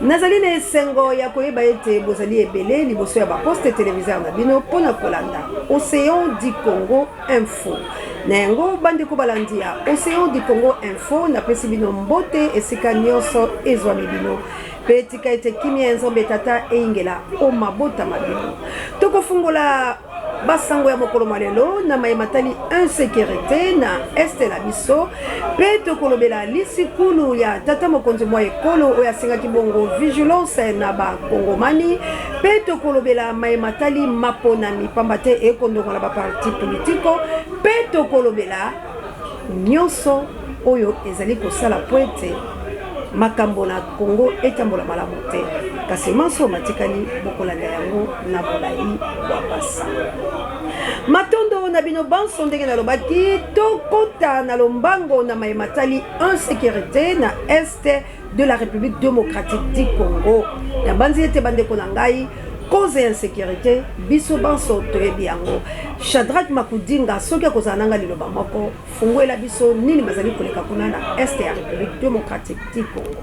Nazali na esengo ya koyeba ete bozali ebele liboso ya baposte téléviseur na bino pona kolanda Océan du Congo Info. Na yango bandeko balandi ya Océan du Congo Info na pesi bino mbote esika nyonso ezwami bino. Petika ete kimia nzombe tata eingela o mabota mabino. Toko fungola basango ya mokolo malelo na mayematali insécurité na este la biso pe tokolobela lisikulu ya tata mokonzi mwa ekolo oyo asengaki bongo vigilance na bakongomani pe tokolobela mayematali maponami pamba te ekondongola baparti politiko pe tokolobela nyonso oyo ezali kosala po ete makambo na Congo etambola malamu te kasi manso matikali bokolanda yango na bolai wa basa matondo na bino banso ndenge na lobaki tokota na lombango na mayematali insécurité na este de la République démocratique du Congo na banzi ete bandeko na ngai cause ya insécurité biso banso toyebi yango Shadrach Makudinga soki akozala nanga liloba moko fungoela biso nini bazali koleka kuna na este ya République démocratique du Congo.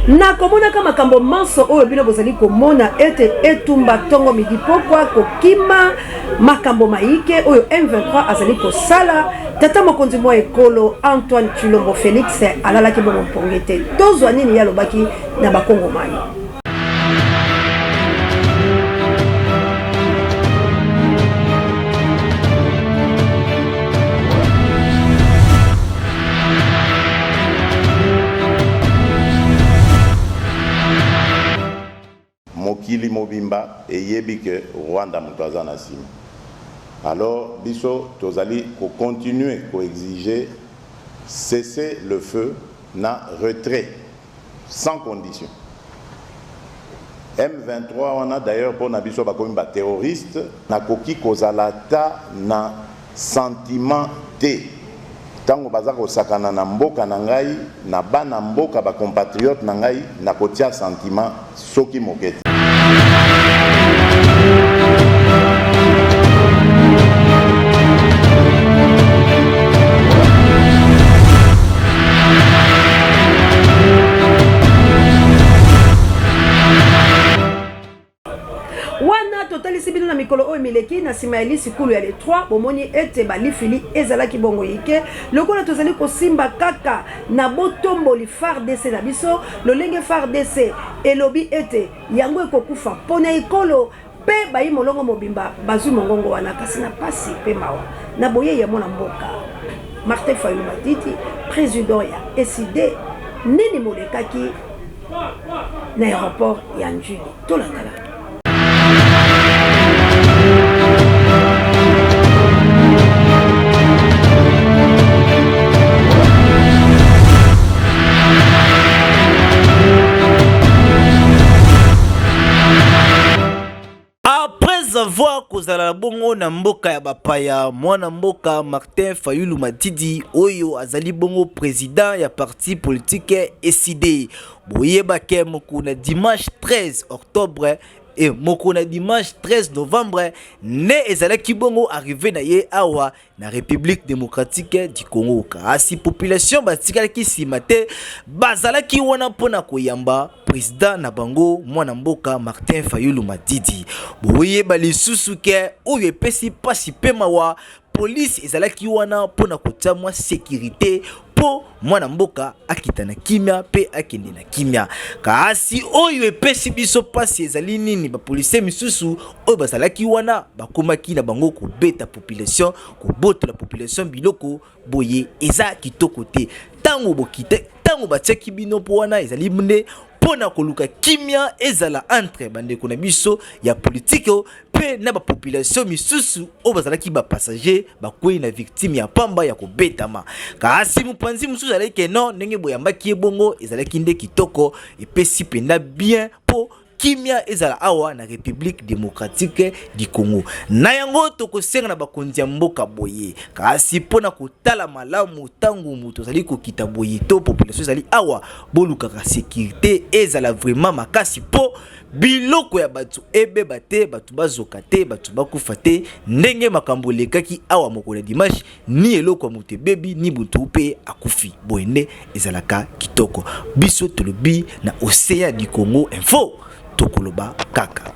Na komona kama makambo manso oyo bino bozali komona ete etumba tongo midi pokwa kokima makambo maike oyo M23 azali kosala tata mokonzi mwa ekolo Antoine Tshilombo Félix alalaki bongo mpongete tozwa nini yalobaki na bakongomani. Mokili mobimba eyebi ke Rwanda mutuaza na sima. Alors biso tozali ko continuer ko exiger cesser le feu na retrait sans condition. M23 on a d'ailleurs pour na biso ba komi ba terroriste na koki kozala ta na sentiment te. Tango baza kosakana na mboka na ngai na bana mboka ba compatriote na ngai na kotia sentiment soki mokete. Bino na mikolo oyo mileki na sima ya lisikulu ya le 3 bomoni ete balifili ezalaki bongo yike lokola tozali kosimba kaka na botomboli FARDC na biso lolenge FARDC elobi ete yango ekokufa pona ekolo pe bayi molongo mobimba bazwi mongongo wana kasi na pasi pe mawa na boye ya mona mboka Martin Fayulu Matiti président ya SID nini molekaki na aéroport ya Njuli tolandala. avoir kozala bongo na mboka ya bapaya mwana mboka Martin Fayulu Madidi oyo azali bongo président ya parti politique SID boyeba ke mokuna dimanche 13 octobre et mokuna dimanche 13 novembre ne ezalaki bongo arrivé na ye awa na République démocratique du Congo kasi population batikalaki nsima te bazalaki wana mpona koyamba président na bango mwana mboka Martin Fayulu Madidi boyeba lisusu ke oyo epesi pasi pe mawa police ezalaki wana mpona kotia mwa sécurité po mwana mboka akita na kimia pe akende na kimia kasi oyo epesi biso pasi ezali nini ba police misusu oyo bazalaki wana bakomaki na bango kobeta population kobota la population biloko boye eza kitoko te tango bokite tango batiaki bino po wana ezali mne pona koluka kimia ezala entre bandeko na biso ya politique pe na ba population misusu o bazalaki ba passager bakwei na victime ya pamba ya kobetama kasi mupanzi mususu aleke non ndenge boyambaki ebongo ezalaki nde kitoko epesi penda bien po kimia ezala awa na République démocratique du Congo na yango tokosenga na bakonzi ya mboka boye kasi pona kotala malamu tangu muto zali kokita boye to population zali awa bolukaka sécurité ezala vraiment makasi po biloko ya batu ebeba te batu bazoka te batu bakufa te ndenge makambo lekaki awa mokolo dimanche ni eloko muto bebi ni butu pe akufi boende ezalaka kitoko biso tolobi na Océan du Congo info tokoloba kaka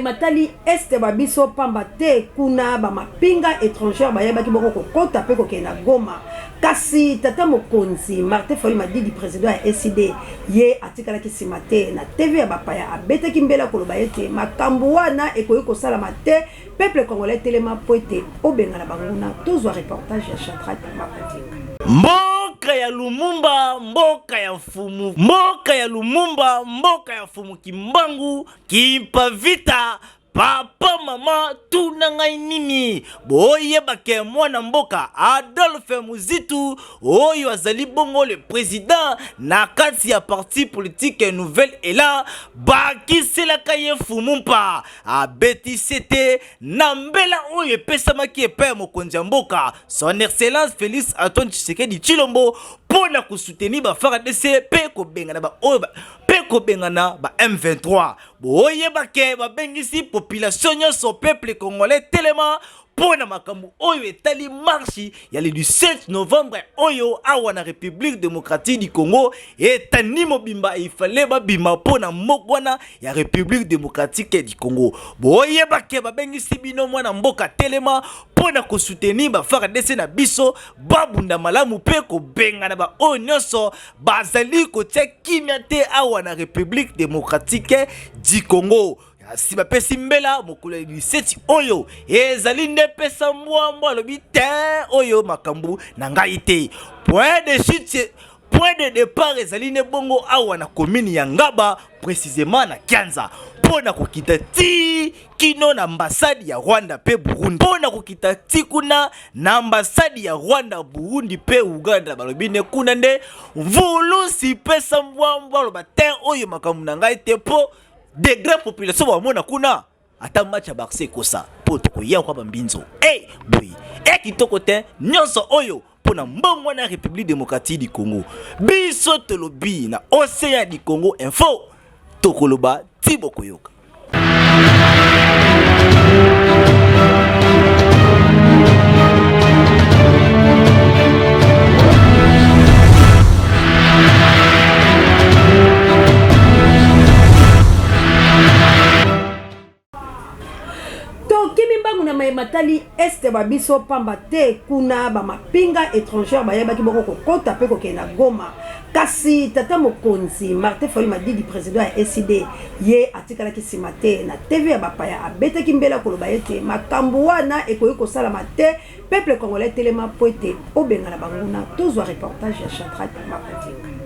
matali este babiso pamba te kuna ba mapinga étrangère bayeba ki boko kokota pe kokena Goma kasi tata mokonzi Martin Fayulu Madidi président ya SID ye atikala ki simate na TV ya bapaya abeta ki mbela koloba ete makambo wana ekoyi kosalama te peuple congolais telema poete obenga na banguna tozwa reportage ya Shadrack Mapatinga mboka ya Lumumba mboka ya mfumu mboka ya Lumumba mboka ya mfumu kimbangu kimpavita papa mama tuna ngai nini boyeba ke mwana mboka Adolphe Muzitu oyo azali bongo le président na kati ya parti politique Nouvelle Élan bakiselaka ye fumumpa abeti sete na mbela oyo epesamaki epai mokonzi ya mboka son excellence Félix Antoine Tshisekedi Tshilombo pona kosoutenir ba FARDC pe kobenga na ba oyo pe kobenga na ba M23 boyeba ke babengisi population nyonso peuple congolais telema pona makambo oyo etali marche ya le 17 novembre oyo awa na République démocratique du Congo etani mobimba ifale babima pona mokwana ya République démocratique du Congo boyeba ke babengisi bino mwana mboka telema pona kosoutenir ba FARDC na biso babunda malamu pe kobenga na ba oyo nyonso bazali kotia kimia te awa na République démocratique du Congo si ba pesi mbela mokolo 17 oyo ezali nde pesa mbwa lobi te oyo makambu na ngai te point de départ ezali ne bongo awa na commune ya Ngaba précisément na Kianza pona kokita ti kino na ambassade ya Rwanda pe Burundi pona kokita ti kuna na ambassade ya Rwanda Burundi pe Uganda balobi ne kuna nde vulusi pesa mbwa loba te oyo makambu na ngai te po de grandes populations wamona kuna ata match ya Barça kosa poto koya kwa bambinzo boy kitoko te nyonso oyo pona mbongo na République démocratique du Congo biso tolobi na Océan du Congo info tokoloba tibo koyoka matali este babiso pamba te kuna ba mapinga étrangère bayeba ki boko kokota pe kokena Goma kasi tata mokonzi Martin Fayulu Madidi président ya SID ye atikala ki simate na TV ya bapaya abeta ki mbela koloba ete makambo wana ekoyi kosalama te peuple congolais telema poete obenga na banguna tozwa reportage ya Shadrack Mapatinga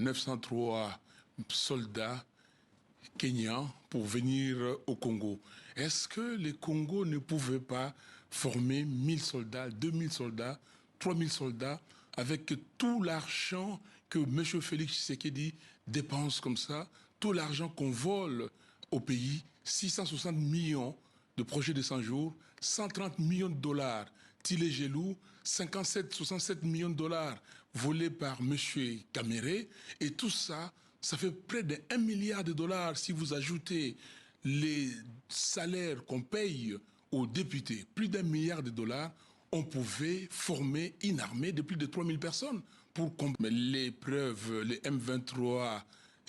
903 soldats kenyans pour venir au Congo. Est-ce que le Congo ne pouvait pas former 1000 soldats, 2000 soldats, 3000 soldats avec tout l'argent que M. Félix Tshisekedi dépense comme ça, tout l'argent qu'on vole au pays, 660 millions de projets de 100 jours, 130 millions de dollars, Tilé Gelou, 67 millions de dollars volés par M. Kamere, et tout ça, ça fait près de 1 milliard de dollars si vous ajoutez les salaires qu'on paye aux députés, plus d'1 milliard de dollars, on pouvait former une armée de plus de 3000 personnes pour combattre. L'épreuve, les M23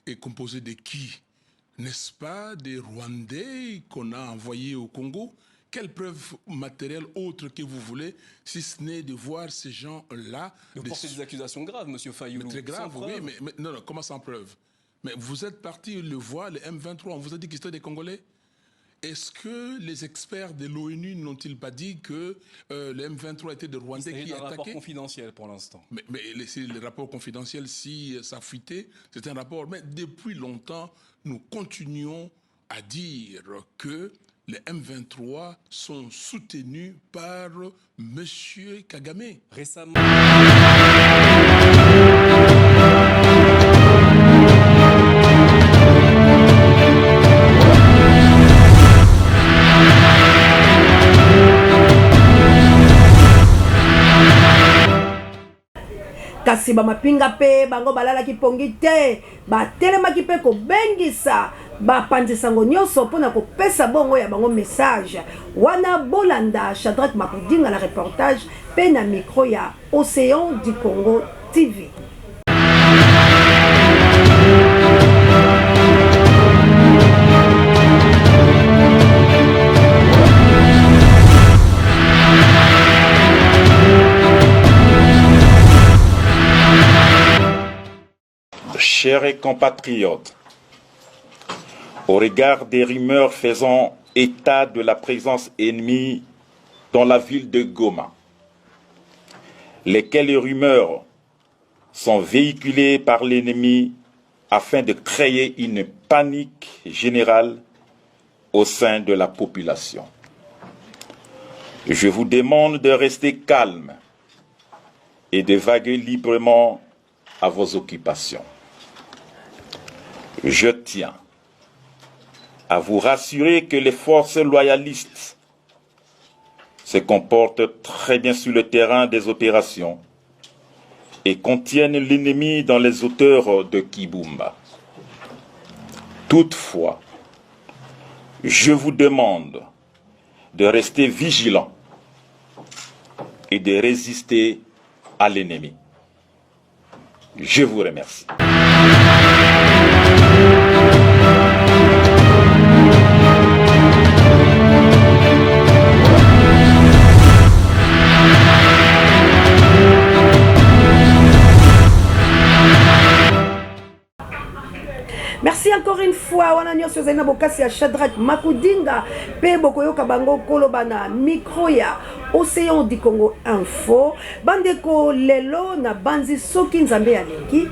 est composé de qui? N'est-ce pas des Rwandais qu'on a envoyés au Congo? Quelle preuve matérielle autre que vous voulez, si ce n'est de voir ces gens-là... Vous portez des accusations graves, M. Fayou. Très graves, oui, mais non, comment sans preuve? Mais vous êtes parti le voir, les M23, on vous a dit qu'ils étaient des Congolais? Est-ce que les experts de l'ONU n'ont-ils pas dit que les M23 étaient des Rwandais qui attaquaient? C'est un rapport confidentiel pour l'instant. Mais les rapports confidentiels, si ça fuitait, c'est un rapport. Mais depuis longtemps, nous continuons à dire que les M23 sont soutenus par M. Kagame. Récemment... kasi bamapinga pe bango balalaki pongi te batelemaki pe kobengisa bapanzisango nyonso mpona kopesa bongo ya bango message wana bolanda Shadrach Makudinga na reportage pe na micro ya Océan du Congo TV. Chers compatriotes, au regard des rumeurs faisant état de la présence ennemie dans la ville de Goma, lesquelles rumeurs sont véhiculées par l'ennemi afin de créer une panique générale au sein de la population. Je vous demande de rester calme et de vaguer librement à vos occupations. Je tiens à vous rassurer que les forces loyalistes se comportent très bien sur le terrain des opérations et contiennent l'ennemi dans les hauteurs de Kibumba. Toutefois, je vous demande de rester vigilants et de résister à l'ennemi. Je vous remercie. Merci encore une fois. Wana nyonso zena bokasi ya Shadrach Makudinga pe bokoyoka bango kolobana micro ya Océan du Congo Info. Bandeko lelo na banzi soki nzambe ya lengi.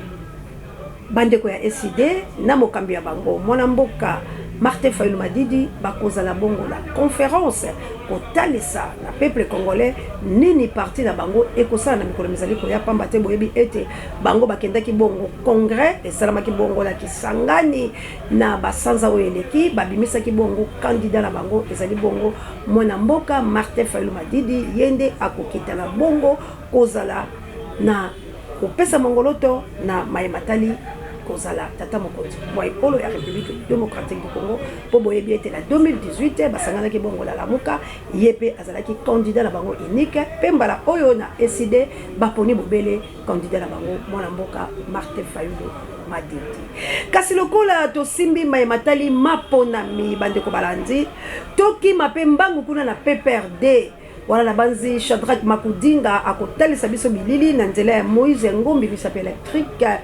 Bandeko ya SID na mokambi ya bango mwana mboka Martin Fayulu Madidi bakozala bongo la conférence kotalisa na peuple congolais nini parti na bango ekosala na mikolo mizali koya pamba te boyebi ete bango bakendaki bongo congrès esalamaki bongo la kisangani na basanza oyo eleki babimisaki bongo candidat na bango ezali bongo mwana mboka Martin Fayulu Madidi yende akokita na bongo kozala na kopesa mongoloto na mayematali kozala tata mokonzi mwa ekolo ya République démocratique du Congo po boyebi ete na 2018 basanganaki bongo la lamuka ye pe azalaki candidat na bango unique pe mbala oyo na SID baponi bobele candidat na bango mwana mboka Martin Fayulu Madidi. Kasi lokola tosimbi mayematali maponami bandeko balandi toki mape mbangu kuna na PPRD wana na banzi Shadrach Makudinga akotalisa biso bilili na nzela ya Moïse Ngombi bisape électrique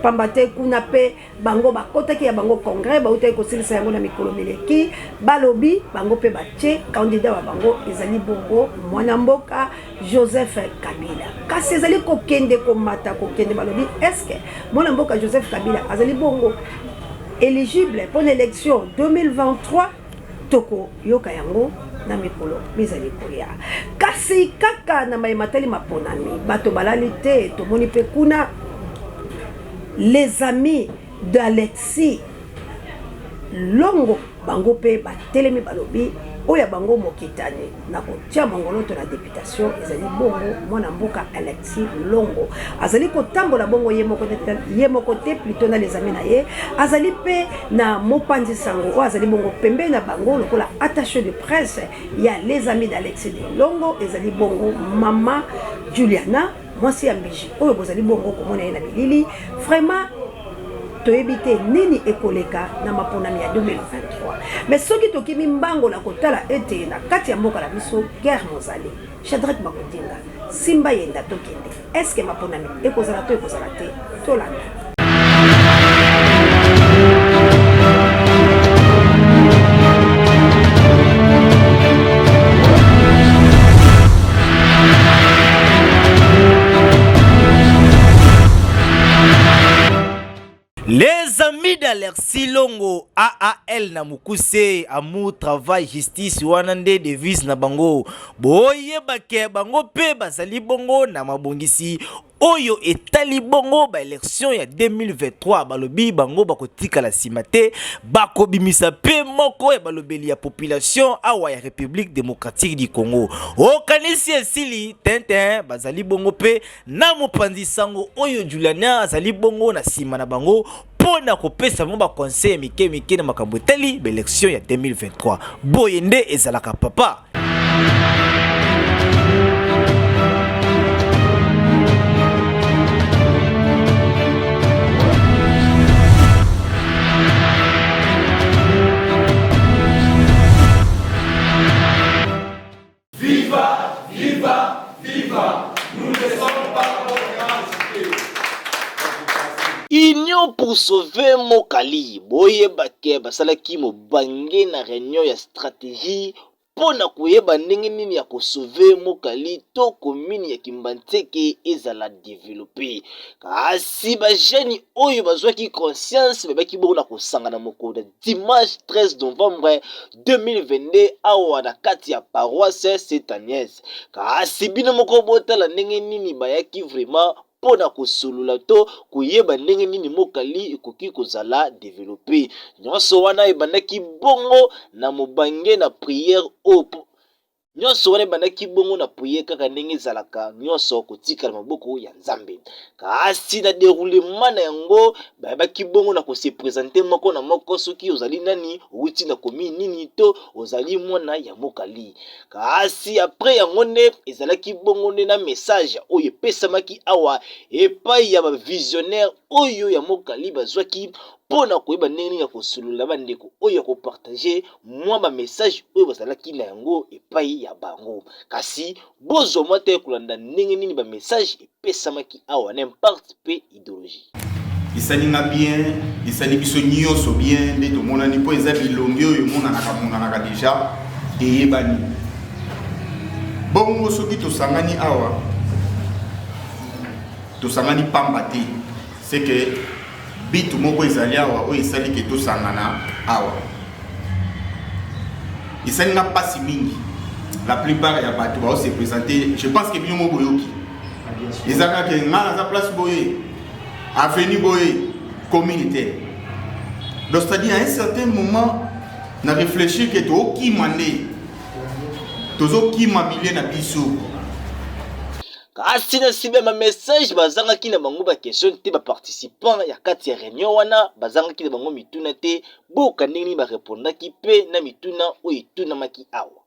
pamba te kuna pe bango bakotaki ya bango congrès bautaki kosilisa yango na mikolo mileki balobi bango pe batie candidat wa bango ezali bongo mwana mboka Joseph Kabila. Kasi ezali kokende komata kokende balobi est-ce que mwana mboka Joseph Kabila azali bongo éligible pour l'élection 2023 toko yoka yango na mikolo mizali koya. Kasi kaka na maimatali maponami bato balali te tomoni pe kuna les amis d'Alexis Longo bango pe batelemi balobi oya bango mokitani na kotia mongoloto na députation ezali bongo mwana mboka Alexis Longo azali kotambola bongo ye moko te plutôt na les amis na ye azali pe na mopanzi sango o azali bongo pembe na bango lokola attaché de presse ya les amis d'Alexis Longo ezali bongo mama Juliana mwasi ya mbiji oyo bozali bongo komona ye na bilili vraiment toyebite nini ekoleka na maponami ya 2023 mais soki tokimi mbango na kotala ete na kati ya mboka na biso guerre mozali Shadrach Makotinga simba yenda tokende est-ce que maponami ekozala to ekozala te tolanda. Les amis d'Alexis Longo, AAL na mukuse, amour, travail, justice, wanande, devise na bango. Boye bake bango pe bazali bongo na mabongisi. Oyo etali bongo ba élection ya 2023 balobi bango bakotika la simate bako bimisa pe moko ya balobeli ya population awa ya République démocratique du Congo. Okanisi esili tenten bazali bongo pe na mopanzi sango oyo Juliana azali bongo na sima na bango pona kopesa mo ba conseil mike na makambo etali ba élection ya 2023. Boyende ezalaka papa. Union pour sauver Mokali. Boye bake basalaki mobange na réunion ya stratégie pona koyeba ndenge nini ya sauver Mokali to commune ya Kimbanteke ezala développer. Kasi ba jeni oyo bazwaki conscience bebaki bona kosangana moko dimanche 13 novembre 2022 awa na kati ya paroisse Sainte-Agnès. Kasi bino moko botala ndenge nini bayaki vraiment pona kosolula to koyeba ndenge nini Mokali ekoki kozala développer. Nyonso wana ebandaki bongo na mobange na prière opo. Nyonso wana ebandaki bongo na prière kaka ndenge ezalaka nyonso kotika na maboko ya Nzambe. Kasi na déroulement na yango bayebaki bongo na ko se présenter moko na moko soki ozali nani outi na komi nini to ozali mwana ya Mokali. Kasi après yango nde ezalaki bongo nde na message oyo epesamaki awa epai ya ba visionnaire oyo ya Mokali bazwaki pona koyeba ndenge ya kosulula bandeko oyo ko partager mwa ba message oyo bazalaki na yango epai ya bango. Kasi bozo mote kulanda ndenge nini ba message epesamaki awa n'impacte pe idéologie. Isalinga bien, isali biso nyonso bien nde tomonani po eza bilongi oyo monanaka deja eyebani. Bongo soki tosangani awa tosangani pamba te c'est que bitu moko ezali awa oyo esali ke tosangana awa esalinga pasi mingi. La plupart ya bato bao se présenter, je pense que bino mo boyoki ezaka ke ngana za place boye avenue boye communautaire. Donc c'est-à-dire à un certain moment na réfléchir que to ki mandé tozo ki mamilé na biso. Kasi na sibe ma message bazanga ki na bango ba question te ba participant ya kati ya réunion wana bazanga ki na bango mituna te boka ndenge ba répondaki pe na mituna oyo ituna maki awa.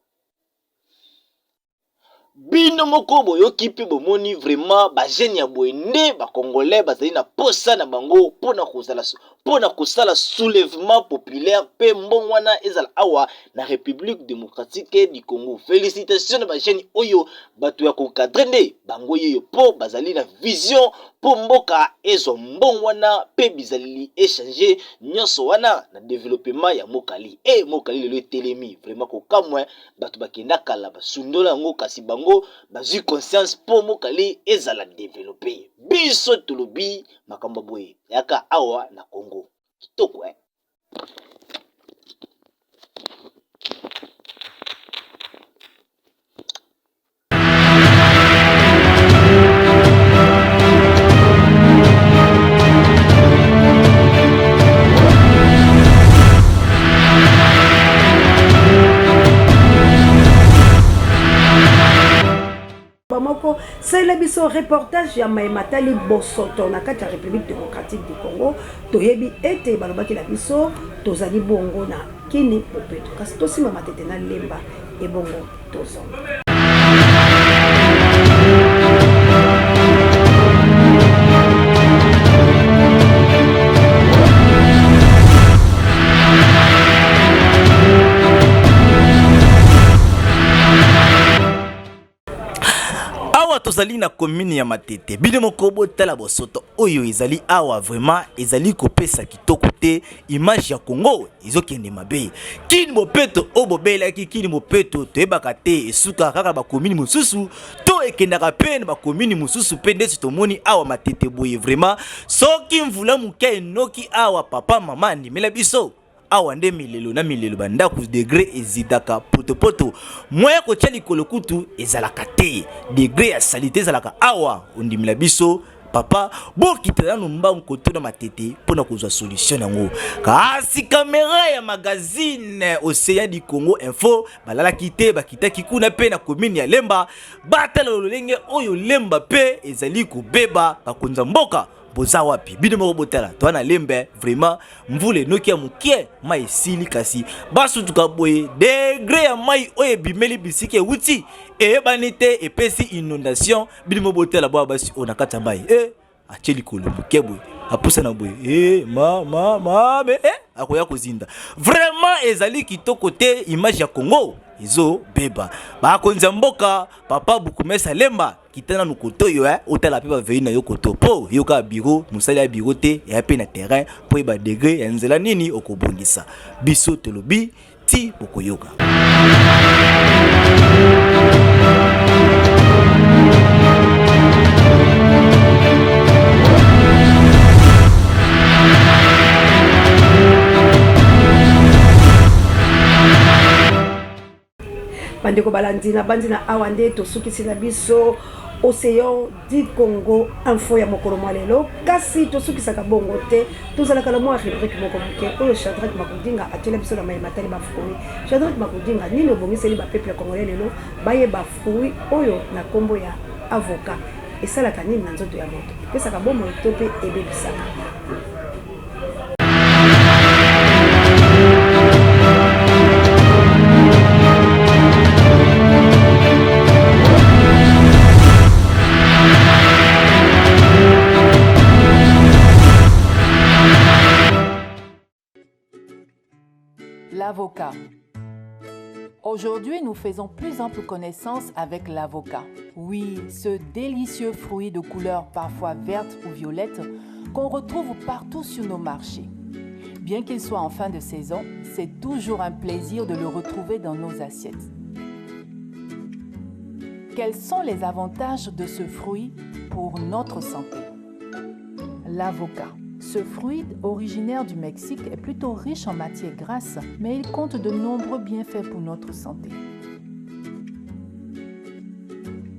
Bino moko boyoki pe bomoni vraiment ba jeune ya boye nde ba congolais bazali na posa na bango pona kozala pona kosala soulèvement populaire pe mbongo wana ezala awa na République démocratique du Congo. Félicitations na ba jeune oyo bato ya kokadre nde bango yeyo po bazali na vision po mboka ezo mbongo wana pe bizali échanger nyonso wana na développement ya mokali. E mokali lelo etelemi vraiment kokamwe bato bakenda kala basundola yango kasi bango bazwi conscience po mokali ezala développer. Biso tolobi makambo boye yaka awa na Congo. Kitoko Bamako, c'est le biso reportage ya Matali Bosoto na kati ya République démocratique du Congo. Toyebi ete balobaki la biso tozali bongo na kini popeto. Kasi tosima matete na lemba e bongo tozonga. Tozali na commune ya Matete bino mokobo tala Bosoto oyo ezali awa vraiment ezali kopesa kitoko te image ya Congo ezokende mabe kini mopeto obobela kini mopeto toyebaka te esuka kaka ba commune mususu to ekendaka pe ba commune mususu pe ndesi tomoni awa Matete boye vraiment soki mvula muke noki awa papa mama ndimela biso awa nde milelo na milelo banda ku degré ezidaka poto moya ko tshali kolokutu ezalaka te degré ya salité ezalaka awa ondimila biso papa bokitana no mba nkoto na Matete pona kozwa solution yango kasi kamera ya magazine Océan du Congo Info balala kite bakitaki kuna pe na commune ya Lemba batala lolenge oyo Lemba pe ezali kubeba bakonza mboka boza wapi bino moko botala to na Lembe vraiment mvule noki ya mukie mai sili kasi basu tukaboye degré ya mai oye bimeli bisike wuti e banite epesi inondation bino moko botala bwa basi ona kata mai acheli kolo mukie boye apusa na boye ma akoya kozinda vraiment ezali kitoko te image ya Congo izo beba bakonza mboka papa Bukumesa Lemba kitana nukoto yo otala pe ba veyi na yo koto po yo ka bureau musali ya bureau te ya pe na terrain po ba degré ya nzela nini okobongisa biso tolobi ti bokoyoka. Bandeko balandina bandina awande tosukisi na biso Océan du Congo Info ya mokolo lelo kasi tosukisaka bongo te tozalaka na mwa rubrique moko moke oyo Shadrack Makudinga atela biso na Matali bafui Shadrack Makudinga nini obongiseli ba peuple congolais lelo baye bafui oyo na kombo ya avocat esalaka nini na nzoto ya moto pesaka bombo to pe ebebisaka. L'avocat. Aujourd'hui, nous faisons plus ample connaissance avec l'avocat. Oui, ce délicieux fruit de couleur parfois verte ou violette qu'on retrouve partout sur nos marchés. Bien qu'il soit en fin de saison, c'est toujours un plaisir de le retrouver dans nos assiettes. Quels sont les avantages de ce fruit pour notre santé? L'avocat. Ce fruit originaire du Mexique est plutôt riche en matières grasses, mais il compte de nombreux bienfaits pour notre santé.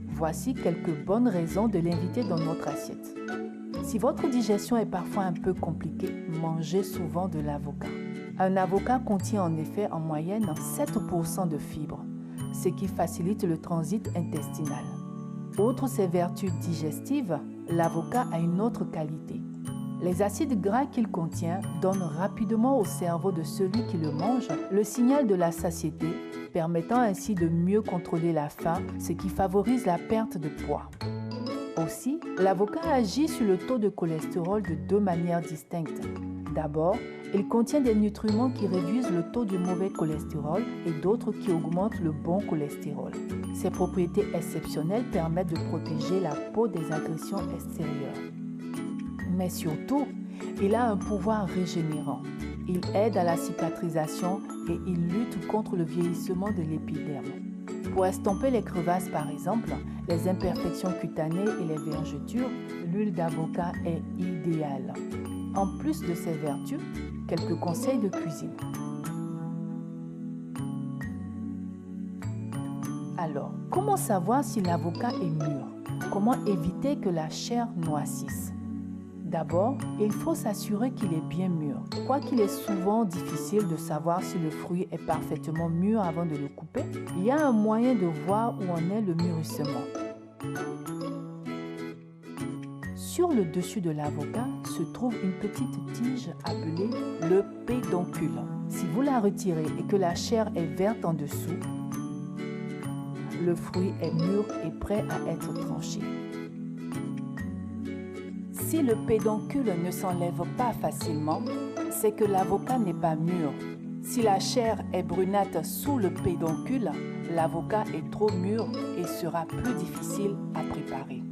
Voici quelques bonnes raisons de l'inviter dans notre assiette. Si votre digestion est parfois un peu compliquée, mangez souvent de l'avocat. Un avocat contient en effet en moyenne 7% de fibres, ce qui facilite le transit intestinal. Outre ses vertus digestives, l'avocat a une autre qualité. Les acides gras qu'il contient donnent rapidement au cerveau de celui qui le mange le signal de la satiété, permettant ainsi de mieux contrôler la faim, ce qui favorise la perte de poids. Aussi, l'avocat agit sur le taux de cholestérol de deux manières distinctes. D'abord, il contient des nutriments qui réduisent le taux de mauvais cholestérol et d'autres qui augmentent le bon cholestérol. Ses propriétés exceptionnelles permettent de protéger la peau des agressions extérieures. Mais surtout, il a un pouvoir régénérant. Il aide à la cicatrisation et il lutte contre le vieillissement de l'épiderme. Pour estomper les crevasses par exemple, les imperfections cutanées et les vergetures, l'huile d'avocat est idéale. En plus de ses vertus, quelques conseils de cuisine. Alors, comment savoir si l'avocat est mûr? Comment éviter que la chair noircisse? D'abord, il faut s'assurer qu'il est bien mûr. Quoiqu'il est souvent difficile de savoir si le fruit est parfaitement mûr avant de le couper, il y a un moyen de voir où en est le mûrissement. Sur le dessus de l'avocat se trouve une petite tige appelée le pédoncule. Si vous la retirez et que la chair est verte en dessous, le fruit est mûr et prêt à être tranché. Si le pédoncule ne s'enlève pas facilement, c'est que l'avocat n'est pas mûr. Si la chair est brunâtre sous le pédoncule, l'avocat est trop mûr et sera plus difficile à préparer.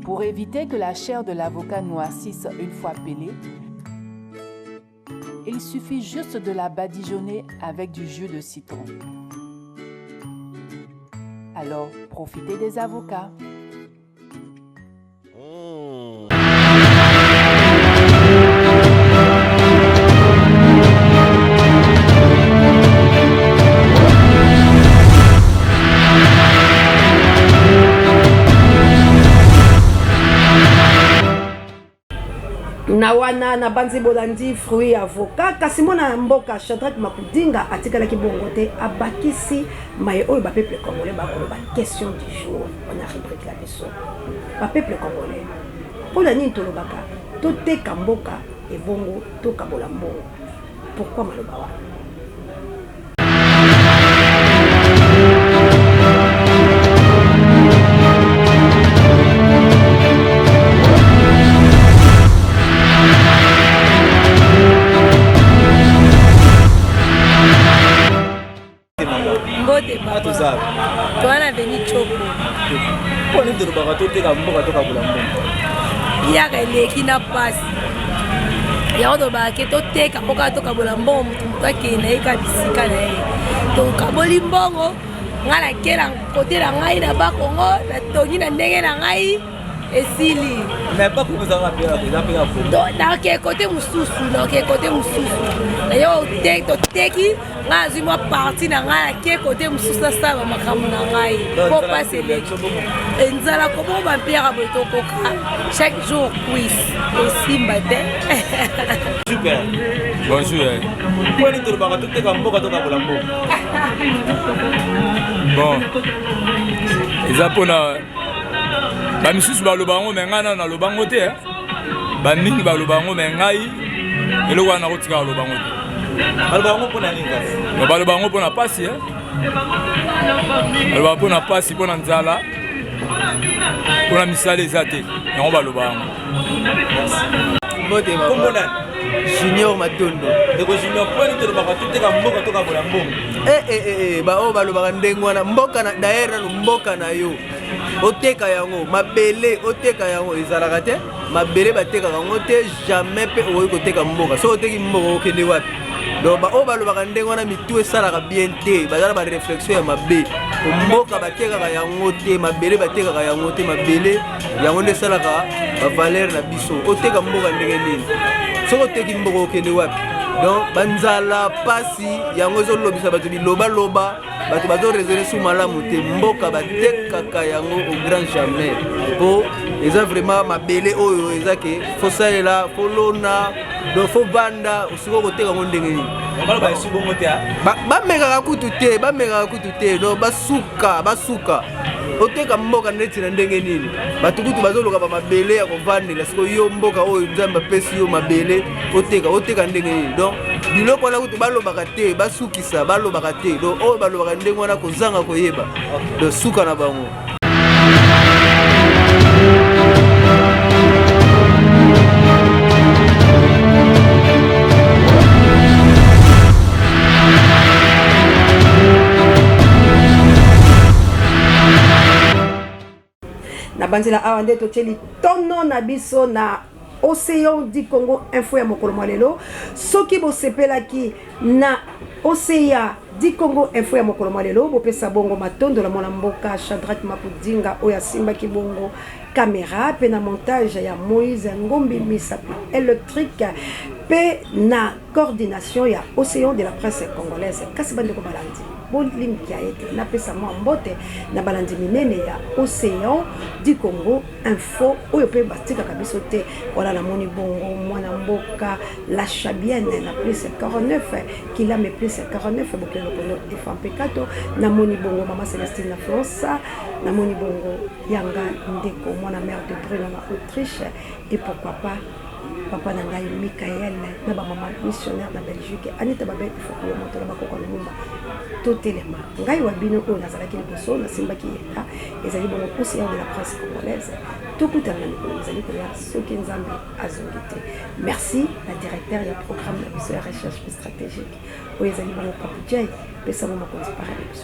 Pour éviter que la chair de l'avocat noircisse une fois pelée, il suffit juste de la badigeonner avec du jus de citron. Alors, profitez des avocats. na wana na banzi bolandi fruit avocat kasi mona mboka Shadrack Makudinga atikalaki bongo te abakisi maye oyo ba peuple congolais ba ko ba question du jour on a rubrique la biso ba peuple congolais pona nini tolobaka to teka mboka evongo to kabola mbongo pourquoi maloba wana Toana veni choko. Poni ndo bakato teka mboka toka bulambo. Ya keleki na pasi. Ya odo ba ke to teka mboka toka bulambo mutu ke na eka bisika na ye. To kaboli mbongo ngala kela kote la ngai na ba Kongo na tongi na ndenge na ngai esili. Mais pas pour vous avoir peur, vous avez peur. Donc na ke kote mususu, na ke kote mususu. Na yo tek to teki ngazi mwa parti na ngai ke kote mususu sa ba makamu na ngai. Pour passer les nzala komo ba père boto koka chaque jour quiz aussi matin. Super. Bonjour. Poni ndo bakato teka mboka toka bulambo. Bon. Eza pona ba misusu balobango me ngana na lobango te ba mingi balobango me ngai eloko wana kotika lobango te balobango pona nini kasi balobango pona pasi balobango pona pasi pona nzala pona misala eza te yango balobango mbote ba Junior Matondo ndeko Junior poni to baka tuteka mboka toka bola mbongo ba o balobaka ndenge wana mboka na daera no mboka na yo oteka yango mabele oteka yango ezalaka te mabele bateka yango te jamais pe oyi koteka mboka so oteki mboka okende wapi donc ba o balobaka ndenge wana mitu esalaka bien te bazala ba réflexion ya mabe mboka batekaka yango te mabele batekaka yango te mabele yango nde esalaka ba valeur na biso oteka mboka ndenge nini so oteki mboka okende wapi donc banzala pasi yango ezolobisa bato biloba bato bazoraisonne sur malamu te mboka batekaka yango au grand jamais po eza vraiment mabele oyo eza ke fo salela fo lona donc fo banda osiko koteka yango ndenge nini bamekaka kutu te donc basuka oteka mboka neti na ndenge nini bato kutu bazoluka ba mabele ya kovandela siko yo mboka oyo nzambe apesi yo mabele oteka ndenge nini donc biloko wana kutu balobaka te basukisa balobaka te donc oyo balobaka ndenge wana kozanga koyeba donc suka na bango na banzela awa nde totieli tono na biso na Océan du Congo info ya mokolo lelo. Soki bosepelaki na Océan du Congo info ya mokolo lelo, bopesa bongo matondo la mwana mboka Shadrach Mapudinga oya simba ki bongo caméra pe na montage ya Moïse Ngombi Misapi électrique pe na coordination ya Océan de la presse congolaise. Kasi bande ko balandi bolim kia ete na pesa mwa mbote na balandi minene ya Océan du Congo info oyo pe batika kabiso te wala na moni bongo mwana mboka la chabienne na plus 49 kila me plus 49 bokelo kono FMP4 na moni bongo mama Célestine na France na moni bongo yanga ndeko mwana mère de Bruno na Autriche et pourquoi pas papa nangai Michael na ba maman missionnaire na Belgique Anita Babe il faut que monte la bakoko lumba tout élément ngai wa bino ko na zalaki liboso na simba ki yeta ezali bongo Océan de la presse congolaise tout coup tellement ezali ko ya soki nzambe azongite merci la directeur ya programme de recherche stratégique o ezali bongo Papu Jay pesa mama ko disparaître